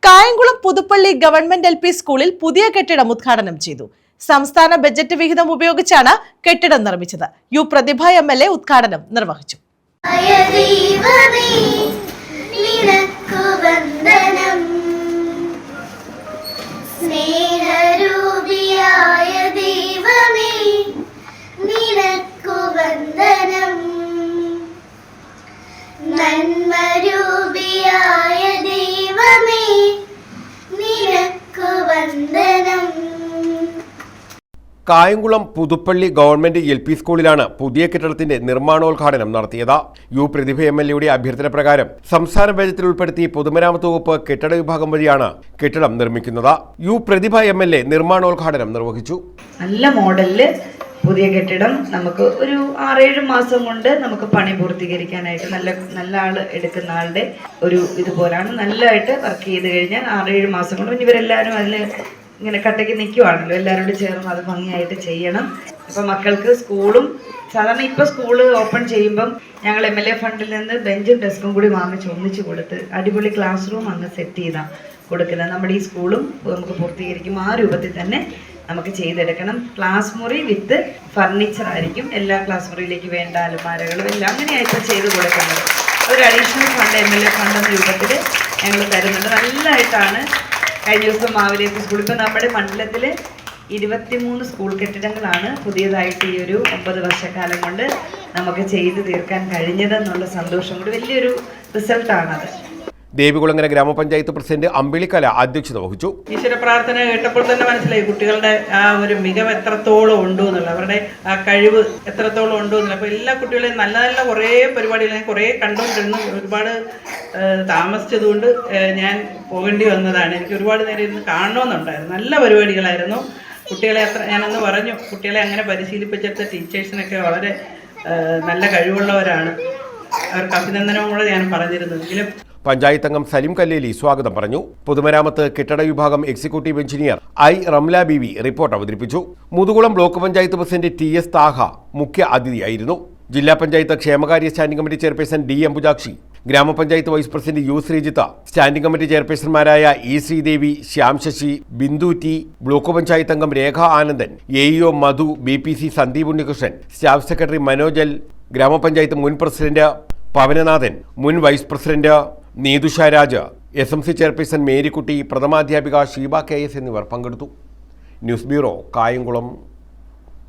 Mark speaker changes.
Speaker 1: Kayamkulam Puthuppally government LP സ്കൂളിൽ പുതിയ കെട്ടിടം ഉദ്ഘാടനം ചെയ്തു. സംസ്ഥാന ബജറ്റ് വിഹിതം ഉപയോഗിച്ചാണ് കെട്ടിടം നിർമ്മിച്ചത്. യു പ്രതിഭ MLA ഉദ്ഘാടനം നിർവഹിച്ചു.
Speaker 2: കായംകുളം പുതുപ്പള്ളി ഗവൺമെന്റ് LP സ്കൂളിലാണ് പുതിയ കെട്ടിടത്തിന്റെ നിർമ്മാണോദ്ഘാടനം നടത്തിയത്. യു പ്രതിഭ MLAയുടെ അഭ്യർത്ഥന പ്രകാരം സംസ്ഥാന ബജറ്റിൽ ഉൾപ്പെടുത്തി പൊതുമരാമത്ത് വകുപ്പ് കെട്ടിട വിഭാഗം വഴിയാണ് കെട്ടിടം നിർമ്മിക്കുന്നത്. യു പ്രതിഭ MLA നിർമ്മാണോദ്ഘാടനം നിർവഹിച്ചു.
Speaker 3: നല്ല മോഡലില് പുതിയ കെട്ടിടം നമുക്ക് ഒരു 6-7 മാസം കൊണ്ട് നമുക്ക് പണി പൂർത്തീകരിക്കാനായിട്ട് നല്ല ആള് എടുക്കുന്ന ആളുടെ ഒരു ഇതുപോലാണ് നല്ലതായിട്ട് വർക്ക് ചെയ്ത് കഴിഞ്ഞാൽ 6-7 മാസം കൊണ്ട് ഇവരെല്ലാവരും അതിൽ ഇങ്ങനെ കട്ടയ്ക്ക് നിൽക്കുവാണല്ലോ, എല്ലാവരോടും ചേർന്ന് അത് ഭംഗിയായിട്ട് ചെയ്യണം. ഇപ്പം മക്കൾക്ക് സ്കൂളും സാധാരണ ഇപ്പോൾ സ്കൂള് ഓപ്പൺ ചെയ്യുമ്പം ഞങ്ങൾ MLA ഫണ്ടിൽ നിന്ന് ബെഞ്ചും ഡെസ്കും കൂടി വാങ്ങിച്ച് ഒന്നിച്ച് കൊടുത്ത് അടിപൊളി ക്ലാസ് റൂം അങ്ങ് സെറ്റ് ചെയ്താണ് കൊടുക്കുന്നത്. നമ്മുടെ ഈ സ്കൂളും നമുക്ക് പൂർത്തീകരിക്കും ആ രൂപത്തിൽ തന്നെ നമുക്ക് ചെയ്തെടുക്കണം. ക്ലാസ് മുറി വിത്ത് ഫർണിച്ചർ ആയിരിക്കും. എല്ലാ ക്ലാസ് മുറിയിലേക്ക് വേണ്ട അലമാരകളും എല്ലാം അങ്ങനെയായിട്ട് ചെയ്ത് കൊടുക്കുന്നത്. ഒരു അഡീഷണൽ ഫണ്ട് MLA ഫണ്ട് എന്ന രൂപത്തിൽ ഞങ്ങൾ തരുന്നുണ്ട്. നല്ലതായിട്ടാണ് കഴിഞ്ഞ ദിവസം മാവിലേക്ക് സ്കൂൾ ഇപ്പം നമ്മുടെ മണ്ഡലത്തിൽ 23 സ്കൂൾ കെട്ടിടങ്ങളാണ് പുതിയതായിട്ട് ഈ ഒരു 9 വർഷക്കാലം കൊണ്ട് നമുക്ക് ചെയ്തു തീർക്കാൻ കഴിഞ്ഞതെന്നുള്ള സന്തോഷം കൊണ്ട് വലിയൊരു റിസൾട്ടാണത്.
Speaker 2: ദേവികുളങ്ങര ഗ്രാമപഞ്ചായത്ത് പ്രസിഡന്റ് അമ്പിളിക്കല അധ്യക്ഷത വഹിച്ചു.
Speaker 4: ഈശ്വര പ്രാർത്ഥന കേട്ടപ്പോൾ തന്നെ മനസ്സിലായി കുട്ടികളുടെ ആ ഒരു മികവ് എത്രത്തോളം ഉണ്ടോ എന്നുള്ള, അവരുടെ ആ കഴിവ് എത്രത്തോളം ഉണ്ടോ എന്നുള്ള. അപ്പോൾ എല്ലാ കുട്ടികളെയും നല്ല നല്ല കുറേ പരിപാടികൾ ഞാൻ കുറേ കണ്ടുകൊണ്ടിരുന്നു. ഒരുപാട് താമസിച്ചതുകൊണ്ട് ഞാൻ പോകേണ്ടി വന്നതാണ്. എനിക്ക് ഒരുപാട് നേരം ഇരുന്ന് കാണണമെന്നുണ്ടായിരുന്നു. നല്ല പരിപാടികളായിരുന്നു. കുട്ടികളെ ഞാനന്ന് പറഞ്ഞു, കുട്ടികളെ അങ്ങനെ പരിശീലിപ്പിച്ചെടുത്ത ടീച്ചേഴ്സിനൊക്കെ വളരെ നല്ല കഴിവുള്ളവരാണ്. അവർക്ക് അഭിനന്ദനവും കൂടെ ഞാൻ പറഞ്ഞിരുന്നെങ്കിലും
Speaker 2: പഞ്ചായത്ത് അംഗം സലിം കല്ലേലി സ്വാഗതം പറഞ്ഞു. പൊതുമരാമത്ത് കെട്ടിട വിഭാഗം executive engineer Ramla Beevi report അവതരിപ്പിച്ചു. Muthukulam block panchayat president TS Thaha മുഖ്യ അതിഥിയായിരുന്നു. ജില്ലാ പഞ്ചായത്ത് ക്ഷേമകാര്യ standing committee chairperson D Ambujakshi, ഗ്രാമപഞ്ചായത്ത് vice president U Sreejitha, standing committee ചെയർപേഴ്സൺമാരായ E Sreedevi, Shyam Sasi, Bindu T, block panchayat അംഗം Rekha Anandan, AEO Madhu, BPC Sandeep Unnikrishnan, staff secretary Manojal, ഗ്രാമപഞ്ചായത്ത് മുൻ പ്രസിഡന്റ് പവനനാഥൻ, മുൻ vice president Neethusha Raj, SMC chairperson Marykutty, പ്രഥമാധ്യാപിക ഷീബ KS എന്നിവർ പങ്കെടുത്തു. News bureau, Kayamkulam.